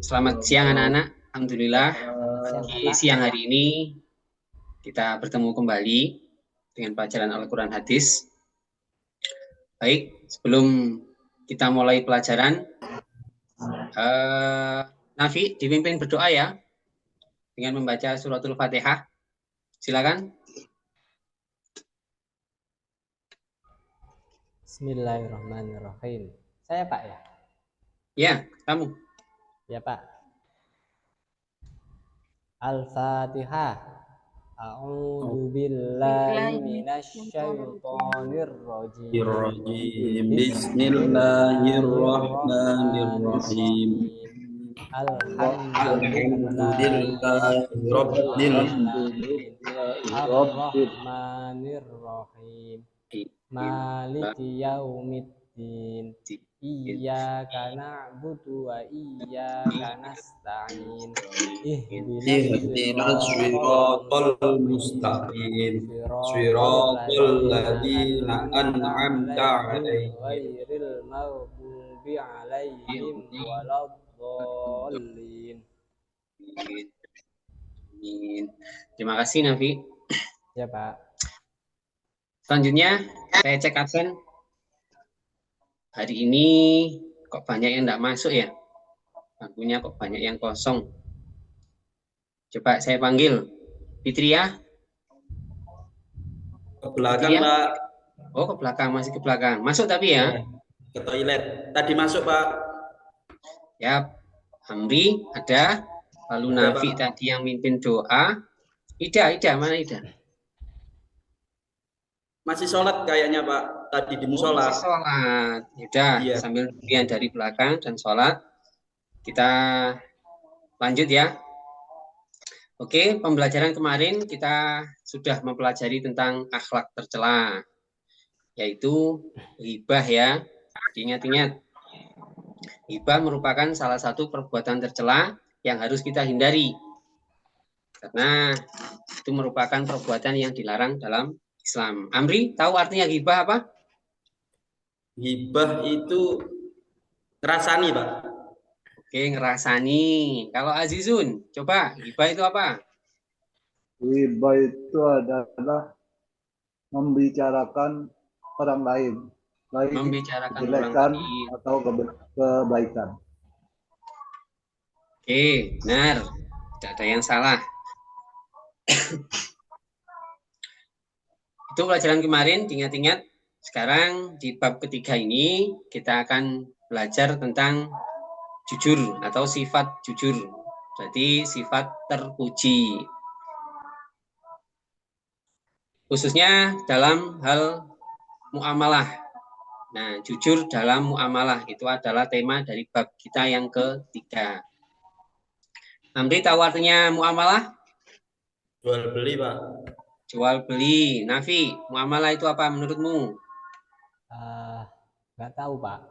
Selamat siang anak-anak. Alhamdulillah di Pak. siang hari ini kita bertemu kembali dengan pelajaran Al-Quran Hadis. Baik, sebelum kita mulai pelajaran, Nafi dipimpin berdoa ya dengan membaca suratul Fatihah. Silakan. Bismillahirrahmanirrahim. Saya Pak ya? Ya, kamu. Ya Pak. Al-Fatihah. A'udzu billahi minasyaitonir rajim. Bismillahirrahmanirrahim. Alhamdulillahi rabbil alamin. Ar-Rahmanir-Rahim. Maliki yaumiddin. Iyyaka na'budu wa iyyaka nasta'in. Ihdinas siratal mustaqim. Siratal ladzina an'amta 'alaihim ghairil maghdubi 'alaihim waladdallin. Terima kasih Nafi. Ya Pak. Selanjutnya saya cek absen. Hari ini kok banyak yang tidak masuk ya? Bangkunya kok banyak yang kosong. Coba saya panggil. Fitria. Ke belakang, Fitria? Pak. Oh, ke belakang, masih ke belakang. Masuk tapi ya? Ke toilet. Tadi masuk, Pak. Ya, Hamri ada. Lalu Ada, Nafi Pak. tadi yang mimpin doa. Ida, mana Ida? Masih sholat kayaknya, Pak. Tadi di musola. Masih sholat. Yaudah, Iya. sambil kemudian dari belakang dan sholat. Kita lanjut ya. Oke, pembelajaran kemarin kita sudah mempelajari tentang akhlak tercela, yaitu ghibah ya. Ingat-ingat, ghibah merupakan salah satu perbuatan tercela yang harus kita hindari. Karena itu merupakan perbuatan yang dilarang dalam Islam. Amri, tahu artinya ghibah apa? Hibah itu ngerasani, Pak. Oke, ngerasani. Kalau Azizun, coba ghibah itu apa? Ghibah itu adalah membicarakan orang lain, baik Membicarakan orang kejelekan lain. atau kebaikan. Oke, benar. Tidak ada yang salah. Itu pelajaran kemarin, ingat-ingat. Sekarang di bab ketiga ini kita akan belajar tentang jujur atau sifat jujur. Jadi sifat terpuji. Khususnya dalam hal muamalah. Nah, jujur dalam muamalah itu adalah tema dari bab kita yang ketiga. Nanti tahu artinya muamalah? Jual beli, Pak. Jual beli. Nafi, muamalah itu apa menurutmu? Nggak tahu Pak.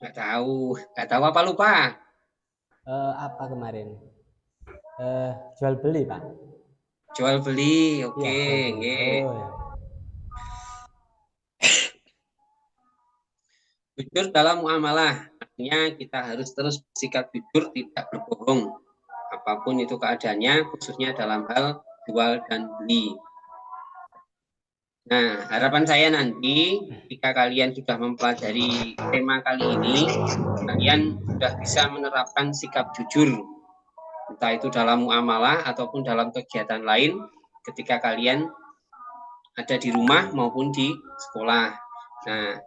Nggak tahu apa lupa? Apa kemarin? Jual beli Pak. Jual beli, oke. Ya, ya. Jujur dalam muamalah, artinya kita harus terus bersikap jujur, tidak berbohong. Apapun itu keadaannya, khususnya dalam hal jual dan beli. Nah, harapan saya nanti jika kalian sudah mempelajari tema kali ini, kalian sudah bisa menerapkan sikap jujur, entah itu dalam muamalah ataupun dalam kegiatan lain ketika kalian ada di rumah maupun di sekolah. Nah,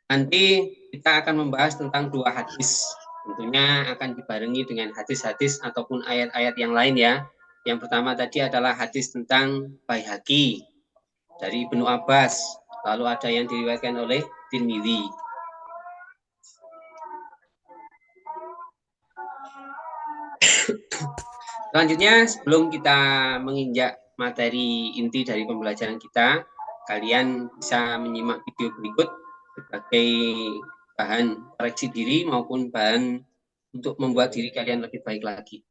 nanti kita akan membahas tentang dua hadis. Tentunya akan dibarengi dengan hadis-hadis ataupun ayat-ayat yang lain ya. Yang pertama tadi adalah hadis tentang Baihaqi dari Ibnu Abbas. Lalu ada yang diriwayatkan oleh Tirmidzi. Selanjutnya, sebelum kita menginjak materi inti dari pembelajaran kita, kalian bisa menyimak video berikut sebagai bahan koreksi diri maupun bahan untuk membuat diri kalian lebih baik lagi.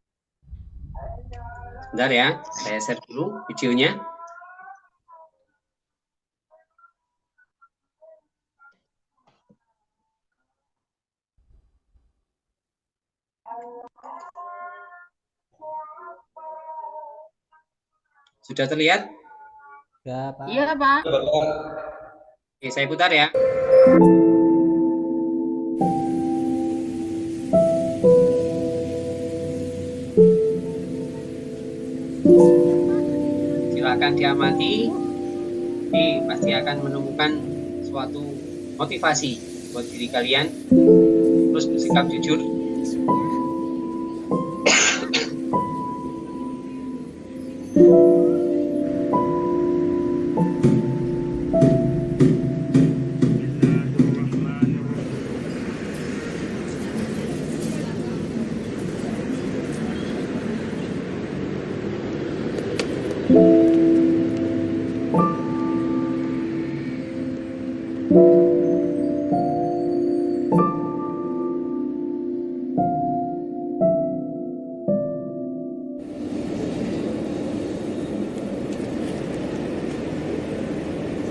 Bentar ya, saya share dulu videonya. Sudah terlihat? Ya, Pak. Iya, Pak. Oke, saya putar ya. Silakan diamati. Jadi pasti akan menemukan suatu motivasi buat diri kalian. Terus bersikap jujur.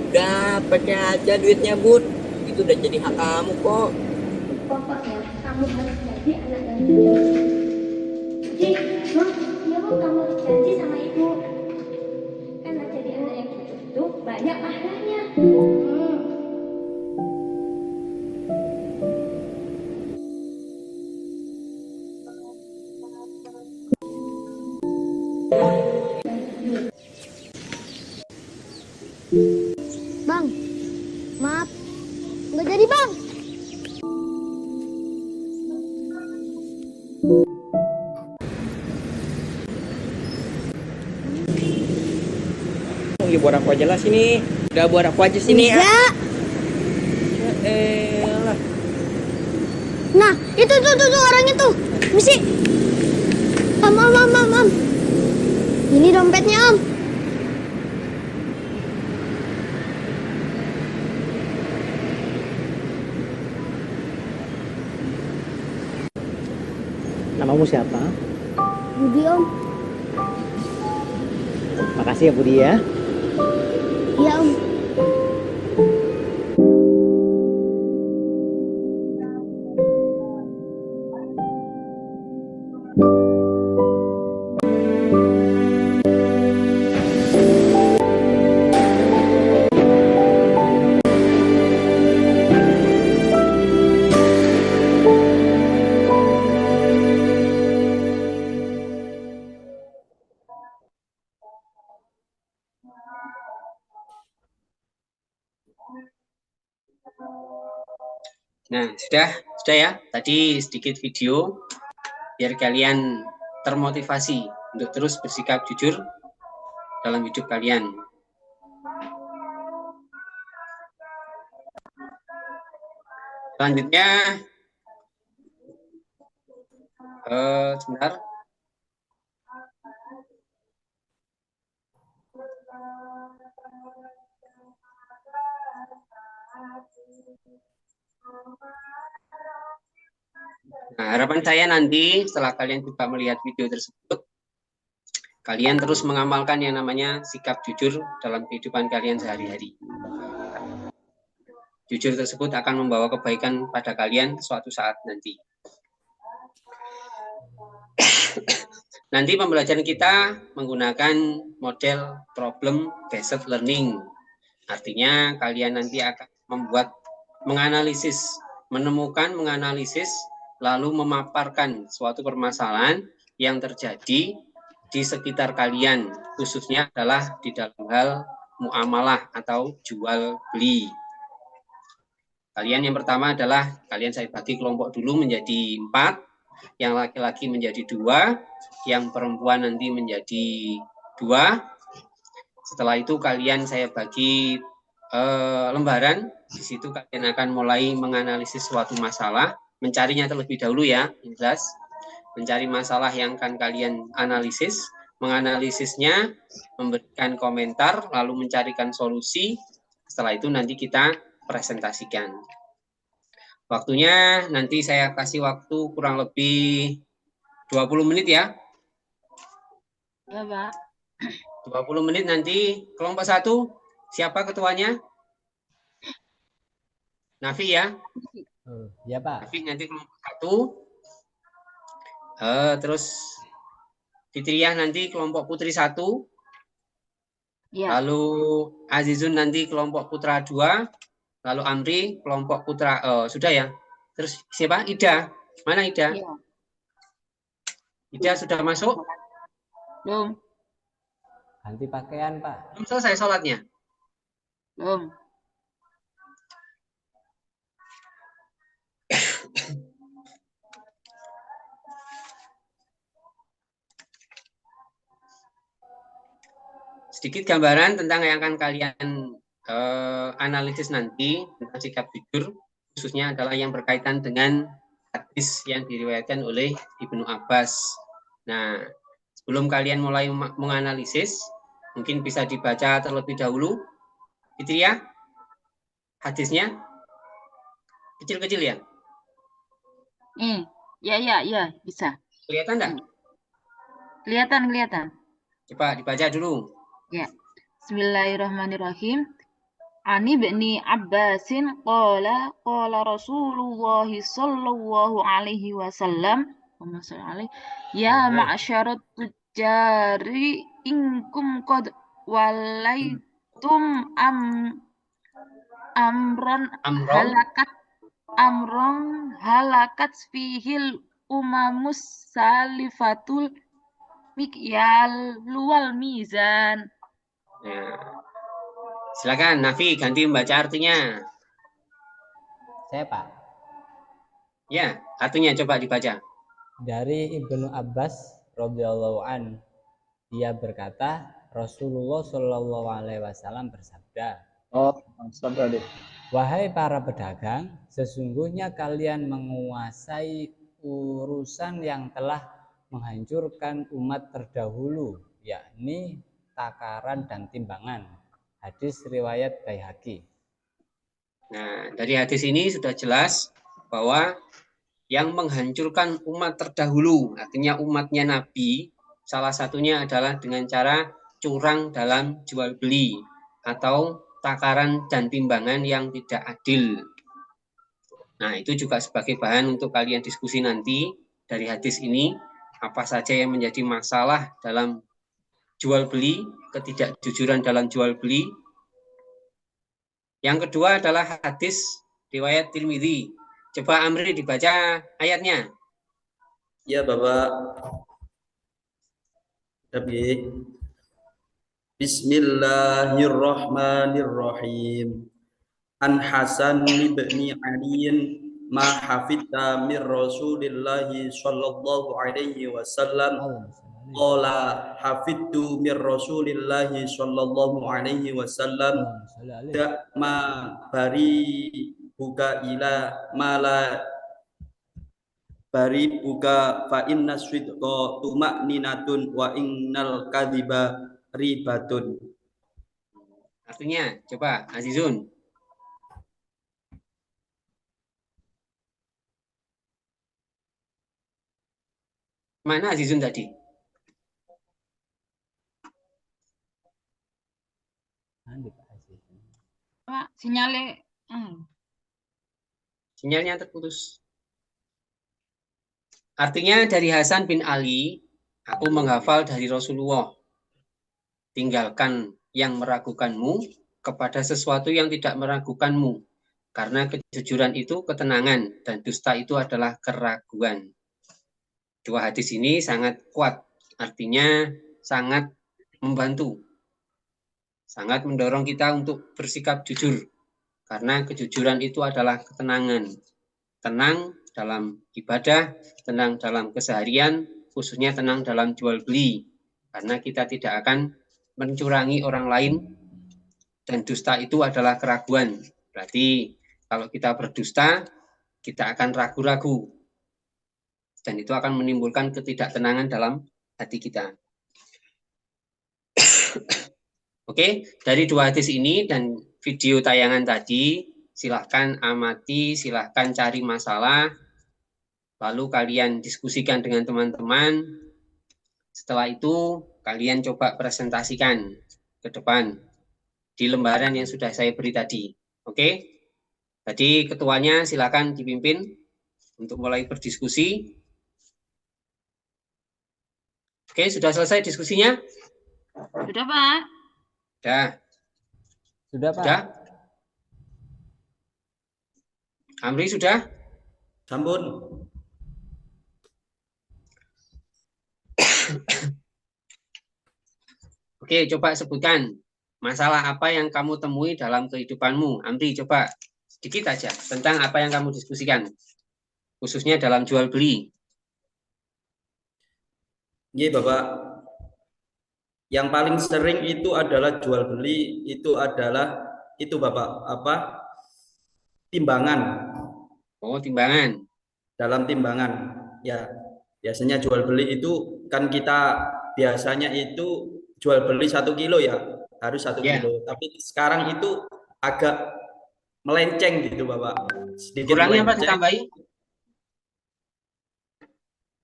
Udah, pakai aja duitnya, Bud. Itu udah jadi hak kamu kok. Pokoknya kamu harus jadi anak yang jujur. Jadi, Bang, ya Bang, kamu harus janji sama ibu. Karena jadi anak yang jujur itu banyak pahalanya. Bang, maaf, nggak jadi bang. Ya buat aku aja lah sini. Udah buat aku aja sini ya. Ya. Elah. Nah, itu tuh orang itu. Misi. Am. Ini dompetnya, Am. Namamu siapa? Budi, Om. Makasih ya Budi ya. Iya, Om. Nah, sudah ya. Tadi sedikit video biar kalian termotivasi untuk terus bersikap jujur dalam hidup kalian. Selanjutnya, sebentar. Nah, harapan saya nanti setelah kalian juga melihat video tersebut, kalian terus mengamalkan yang namanya sikap jujur dalam kehidupan kalian sehari-hari. Jujur tersebut akan membawa kebaikan pada kalian suatu saat nanti. Nanti pembelajaran kita menggunakan model problem based learning. Artinya kalian nanti akan menganalisis, lalu memaparkan suatu permasalahan yang terjadi di sekitar kalian, khususnya adalah di dalam hal muamalah atau jual beli. Kalian yang pertama adalah, saya bagi kelompok dulu menjadi 4, yang laki-laki menjadi 2, yang perempuan nanti menjadi 2. Setelah itu kalian saya bagi lembaran, di situ kalian akan mulai menganalisis suatu masalah, mencarinya terlebih dahulu ya, jelas. Mencari masalah yang akan kalian analisis, menganalisisnya, memberikan komentar, lalu mencarikan solusi. Setelah itu nanti kita presentasikan. Waktunya nanti saya kasih waktu kurang lebih 20 menit ya. Ya, Pak. 20 menit nanti kelompok 1, siapa ketuanya? Nafi ya? Ya, Pak. Nafi nanti kelompok 1. Terus Fitriah nanti kelompok putri 1, Ya. lalu Azizun nanti kelompok putra 2, lalu Amri kelompok putra sudah ya. Terus siapa? Ida. Mana Ida? Ya. Ida sudah masuk? Belum. Ganti pakaian, Pak. Belum selesai sholatnya. Belum. Sedikit gambaran tentang yang akan kalian analisis nanti tentang sikap jujur, khususnya adalah yang berkaitan dengan hadis yang diriwayatkan oleh Ibnu Abbas. Nah, sebelum kalian mulai menganalisis, mungkin bisa dibaca terlebih dahulu. Fitriah, hadisnya kecil-kecil ya? Ya, bisa. Kelihatan enggak? Kelihatan. Coba dibaca dulu. Ya. Bismillahirrahmanirrahim. Ani ibni Abbasin qala Rasulullah sallallahu alaihi wasallam ya ma'syarat tujari inkum qad walaitum amron halakat fihil umamus salifatul mikyal luwal mizan. Nah, silakan Nafi ganti membaca artinya. Saya, Pak. Ya, artinya coba dibaca. Dari Ibnu Abbas radhiyallahu an, dia berkata, Rasulullah shallallahu alaihi wasallam bersabda, Sabda. wahai para pedagang, sesungguhnya kalian menguasai urusan yang telah menghancurkan umat terdahulu, yakni takaran dan timbangan. Hadis riwayat Baihaqi. Nah, dari hadis ini sudah jelas bahwa yang menghancurkan umat terdahulu, artinya umatnya Nabi, salah satunya adalah dengan cara curang dalam jual beli atau takaran dan timbangan yang tidak adil. Nah, itu juga sebagai bahan untuk kalian diskusi nanti dari hadis ini, apa saja yang menjadi masalah dalam jual beli, ketidakjujuran dalam jual beli. Yang kedua adalah hadis riwayat Tirmidzi. Coba Amri dibaca ayatnya. Ya, Bapak. Tapi Bismillahirrahmanirrahim. An Hasan ibni Ali ma hafidta min Rasulillahi sallallahu alaihi wasallam qala hafidtu min Rasulillahi sallallahu alaihi wasallam da ma bari buka ila mala bari buka fa inna sidqa tuma'ninatun wa innal kadhiba ribatun. Artinya, coba Azizun. Mana Azizun tadi? Pak, sinyalnya Sinyalnya terputus. Artinya dari Hasan bin Ali, aku menghafal dari Rasulullah. Tinggalkan yang meragukanmu kepada sesuatu yang tidak meragukanmu. Karena kejujuran itu ketenangan dan dusta itu adalah keraguan. Dua hadis ini sangat kuat, artinya sangat membantu. Sangat mendorong kita untuk bersikap jujur. Karena kejujuran itu adalah ketenangan. Tenang dalam ibadah, tenang dalam keseharian, khususnya tenang dalam jual beli. Karena kita tidak akan mencurangi orang lain, dan dusta itu adalah keraguan. Berarti kalau kita berdusta, kita akan ragu-ragu. Dan itu akan menimbulkan ketidaktenangan dalam hati kita. Oke, dari dua hadis ini dan video tayangan tadi, silahkan amati, silahkan cari masalah, lalu kalian diskusikan dengan teman-teman. Setelah itu, kalian coba presentasikan ke depan di lembaran yang sudah saya beri tadi. Oke? Tadi ketuanya silakan dipimpin untuk mulai berdiskusi. Oke, sudah selesai diskusinya? Sudah, Pak. Sudah. Sudah, Pak. Sudah? Amri sudah? Sampun. Oke, coba sebutkan masalah apa yang kamu temui dalam kehidupanmu. Amri, coba sedikit aja tentang apa yang kamu diskusikan, khususnya dalam jual beli. Iya, Bapak. Yang paling sering itu adalah jual beli, itu adalah itu Bapak, apa? Timbangan. Oh, timbangan. Dalam timbangan. Ya, biasanya jual beli itu kan kita biasanya itu jual beli 1 kilo ya, harus 1 Ya. kilo. Tapi sekarang itu agak melenceng gitu Bapak. Sedikit Dikurangi apa melenceng. ditambahi?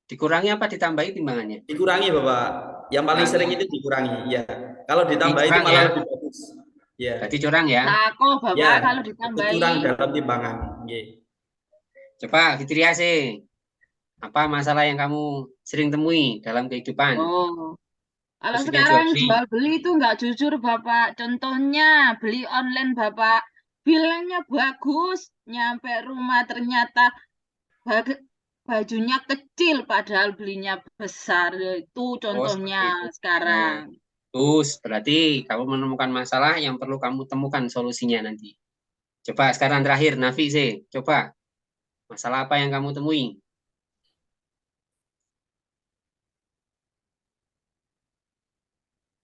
Dikurangi apa ditambahi timbangannya? Dikurangi Bapak. Yang paling sering itu dikurangi, ya. Kalau ditambah itu Curang malah ya? lebih bagus. Ya. Berarti curang ya? Tako, Bapak, Ya, kalau itu ditambahi. curang dalam timbangan. Ya. Coba Fitria sih, apa masalah yang kamu sering temui dalam kehidupan? Oh, kalau Khususnya sekarang jual beli. jual beli itu nggak jujur, Bapak. Contohnya beli online, Bapak. Bilangnya bagus, nyampe rumah ternyata bajunya kecil, padahal belinya besar. Itu contohnya seperti itu. sekarang. Terus berarti kamu menemukan masalah yang perlu kamu temukan solusinya nanti. Coba sekarang terakhir, Nafi sih, coba masalah apa yang kamu temui?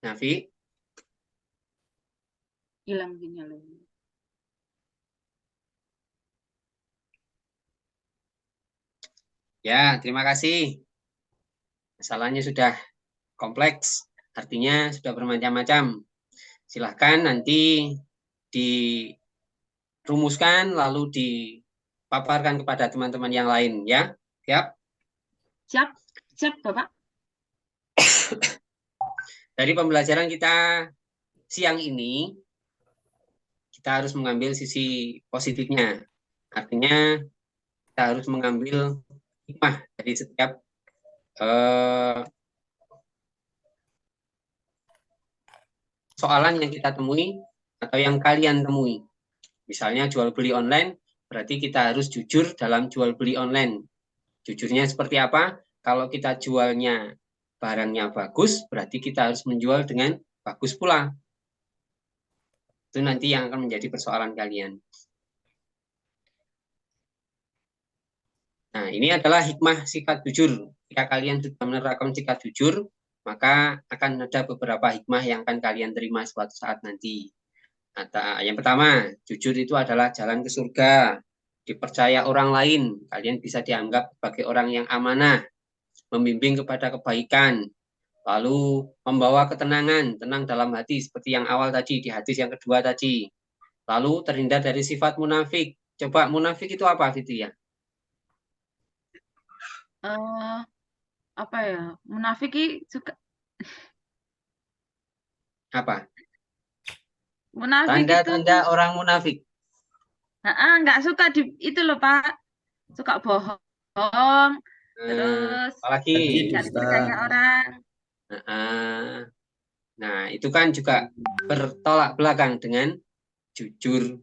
Nafi? Hilang sinyalnya. Ya, terima kasih. Masalahnya sudah kompleks, artinya sudah bermacam-macam. Silahkan nanti dirumuskan lalu dipaparkan kepada teman-teman yang lain ya. Siap? Siap, Bapak. Dari pembelajaran kita siang ini, kita harus mengambil sisi positifnya. Artinya kita harus mengambil hikmah dari setiap soalan yang kita temui atau yang kalian temui. Misalnya jual beli online, berarti kita harus jujur dalam jual beli online. Jujurnya seperti apa? Kalau kita jualnya barangnya bagus, berarti kita harus menjual dengan bagus pula. Itu nanti yang akan menjadi persoalan kalian. Nah, ini adalah hikmah sikap jujur. Jika kalian sudah menerapkan sikap jujur, maka akan ada beberapa hikmah yang akan kalian terima suatu saat nanti. Yang pertama, jujur itu adalah jalan ke surga. Dipercaya orang lain, kalian bisa dianggap sebagai orang yang amanah, membimbing kepada kebaikan, lalu membawa ketenangan, tenang dalam hati, seperti yang awal tadi, di hadis yang kedua tadi. Lalu terhindar dari sifat munafik. Coba munafik itu apa, Fitria? Apa ya? Munafik suka Apa? Munafik Tanda-tanda itu orang munafik. nggak suka itu loh, Pak. Suka bohong, terus Apalagi nggak dipercaya orang. Nah, itu kan juga bertolak belakang dengan jujur.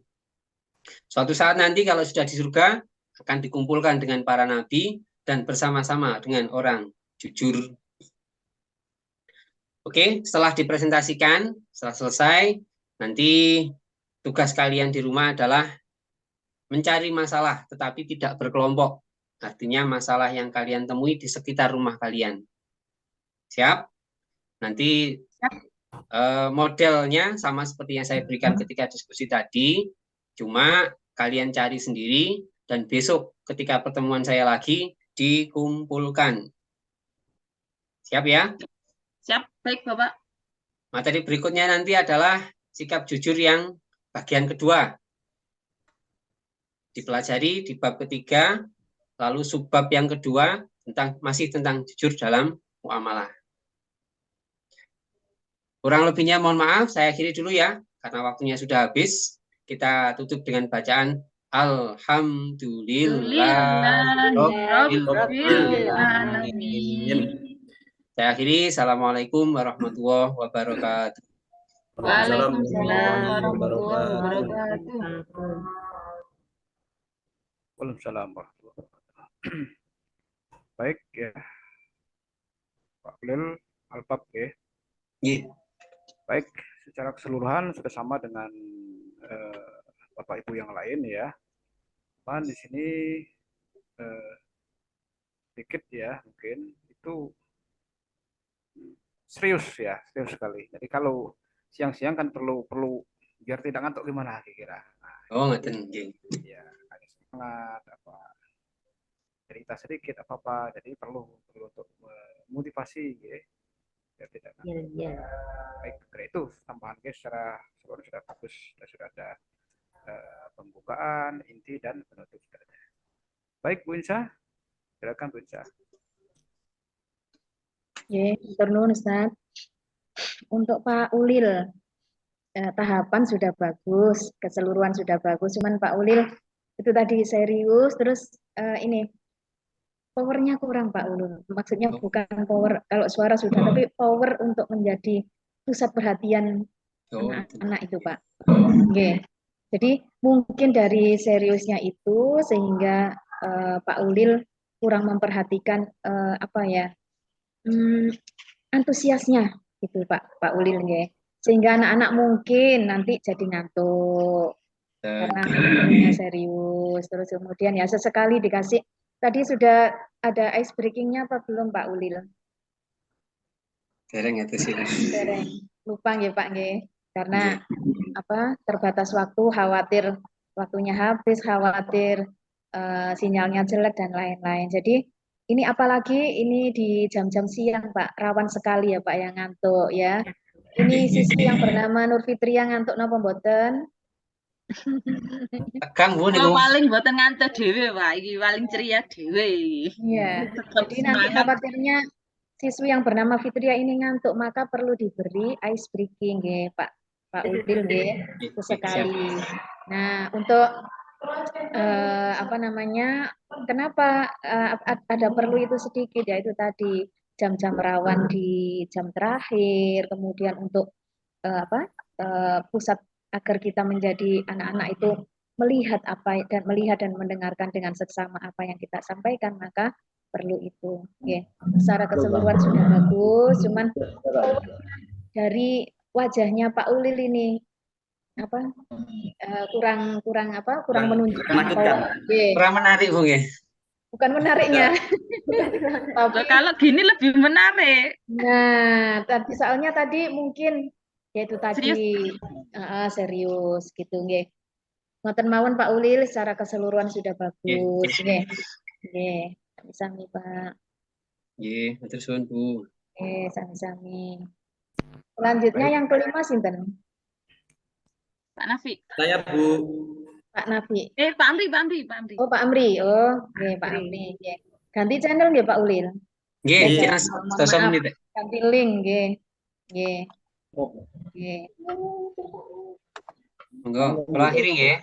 Suatu saat nanti kalau sudah di surga, akan dikumpulkan dengan para nabi dan bersama-sama dengan orang jujur. Oke, setelah dipresentasikan, setelah selesai, nanti tugas kalian di rumah adalah mencari masalah, tetapi tidak berkelompok. Artinya masalah yang kalian temui di sekitar rumah kalian. Siap? Nanti modelnya sama seperti yang saya berikan ketika diskusi tadi, cuma kalian cari sendiri, dan besok ketika pertemuan saya lagi, dikumpulkan. Siap ya? Siap, baik Bapak. Materi berikutnya nanti adalah sikap jujur yang bagian kedua. Dipelajari di bab ketiga, lalu subbab yang kedua masih tentang jujur dalam muamalah. Kurang lebihnya mohon maaf, saya akhiri dulu ya, karena waktunya sudah habis. Kita tutup dengan bacaan Alhamdulillah. Saya akhiri. Assalamualaikum warahmatullahi wabarakatuh. Waalaikumsalam warahmatullahi warahmatullahi wabarakatuh. wabarakatuh. Waalaikumsalam warahmatullahi wabarakatuh. Baik ya, Pak Ulil, Alpab ya. Nggih. Baik, secara keseluruhan sudah sama dengan Bapak Ibu yang lain ya. Cuman di sini sedikit ya, mungkin itu serius ya, serius sekali. Jadi kalau siang-siang kan perlu biar tidak ngantuk gimana kira-kira. Nah, Oh, ngaten nggih. ya ada semangat apa cerita sedikit apa jadi perlu untuk memotivasi ya biar tidak ngantuk. Baik, karena itu tambahan guys secara keseluruhan sudah bagus, sudah ada pembukaan, inti dan penutup sudah ada. Baik Bu Insya, silakan Bu Insya. Ya, turun Ustaz. Untuk Pak Ulil, tahapan sudah bagus, keseluruhan sudah bagus. Cuman Pak Ulil itu tadi serius, terus ini powernya kurang Pak Ulil. Maksudnya bukan power kalau suara sudah, tapi power untuk menjadi pusat perhatian anak-anak itu Pak. Oke. Jadi mungkin dari seriusnya itu sehingga Pak Ulil kurang memperhatikan apa ya? Antusiasnya gitu Pak Ulil ya. Sehingga anak-anak mungkin nanti jadi ngantuk karena gurunya serius. Terus kemudian ya sesekali dikasih. Tadi sudah ada ice breakingnya apa belum Pak Ulil? Dereng itu sih. Dereng. Lupa ya Pak ya. Karena apa terbatas waktu, khawatir waktunya habis, khawatir sinyalnya jelek dan lain-lain. Jadi ini apalagi ini di jam-jam siang Pak, rawan sekali ya Pak yang ngantuk ya. Ini siswi yang bernama Nur Fitria ngantuk napa mboten? Kang Bu Kalau niku. paling mboten ngantuk dhewe Pak, iki paling ceria dhewe. Iya. Jadi nanti khawatirnya siswi yang bernama Fitria ini ngantuk, maka perlu diberi ice breaking ya Pak Ulil ya, sesekali. Nah, untuk apa namanya? Kenapa ada perlu itu sedikit ya itu tadi jam-jam rawan di jam terakhir, kemudian untuk pusat agar kita menjadi anak-anak itu melihat dan mendengarkan dengan seksama apa yang kita sampaikan, maka perlu itu. Ya, secara keseluruhan sudah bagus, cuman dari wajahnya Pak Ulil ini apa kurang menunjukkan kurang menarik Bu ya. Bukan menariknya. Tapi kalau gini lebih menarik. Nah, soalnya tadi mungkin yaitu tadi serius gitu nggih. Ngoten mawon Pak Ulil secara keseluruhan sudah bagus nggih. Nggih, sami Pak. Nggih, matur suwun Bu. Sami-sami. Selanjutnya yang kelima sinten? Pak Nafi. Saya Bu. Pak Nafi. Pak Amri. Oh, Pak Amri. Oh, nggih Pak Amri. Nggih. Ganti channel nggih Pak Ulil. Nggih, Mohon maaf. Ganti link nggih. Nggih. Nggih. Monggo, kula akhiri nggih.